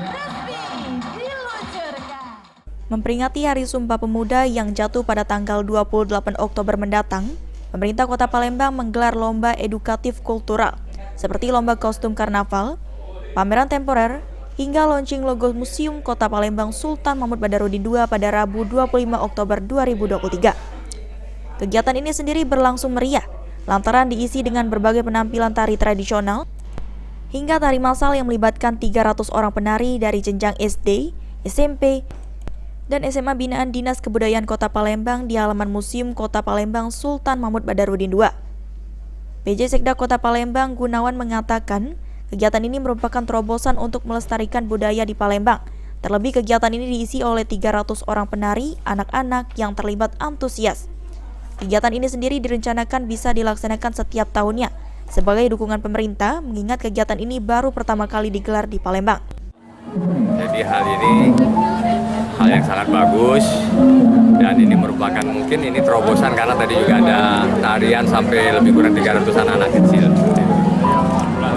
resmi diluncurkan. Memperingati Hari Sumpah Pemuda yang jatuh pada tanggal 28 Oktober mendatang, pemerintah Kota Palembang menggelar lomba edukatif kultural seperti lomba kostum karnaval, pameran temporer, hingga launching logo Museum Kota Palembang Sultan Mahmud Badarudin II pada Rabu 25 Oktober 2023. Kegiatan ini sendiri berlangsung meriah lantaran diisi dengan berbagai penampilan tari tradisional hingga tari massal yang melibatkan 300 orang penari dari jenjang SD, SMP, dan SMA binaan Dinas Kebudayaan Kota Palembang di halaman Museum Kota Palembang Sultan Mahmud Badarudin II. PJ Sekda Kota Palembang Gunawan mengatakan, kegiatan ini merupakan terobosan untuk melestarikan budaya di Palembang. Terlebih kegiatan ini diisi oleh 300 orang penari, anak-anak yang terlibat antusias. Kegiatan ini sendiri direncanakan bisa dilaksanakan setiap tahunnya sebagai dukungan pemerintah, mengingat kegiatan ini baru pertama kali digelar di Palembang. Jadi hal ini hal yang sangat bagus dan ini merupakan mungkin ini terobosan karena tadi juga ada tarian sampai lebih kurang 300 anak-anak kecil.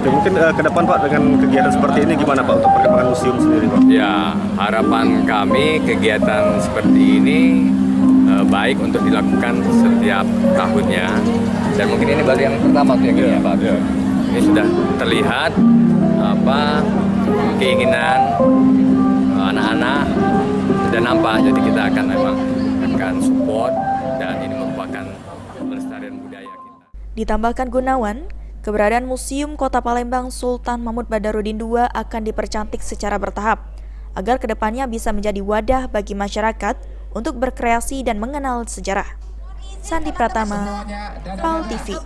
Oke, mungkin ke depan Pak dengan kegiatan seperti ini gimana Pak untuk perkembangan museum sendiri Pak? Ya, harapan kami kegiatan seperti ini baik untuk dilakukan setiap tahunnya dan mungkin ini baru yang pertama tuh yang ini ya Pak. Ini sudah terlihat keinginan anak-anak sudah nampak, jadi kita akan support dan ini merupakan pelestarian budaya kita. Ditambahkan Gunawan, keberadaan Museum Kota Palembang Sultan Mahmud Badarudin II akan dipercantik secara bertahap agar kedepannya bisa menjadi wadah bagi masyarakat untuk berkreasi dan mengenal sejarah. Sandi Pratama, PAL TV.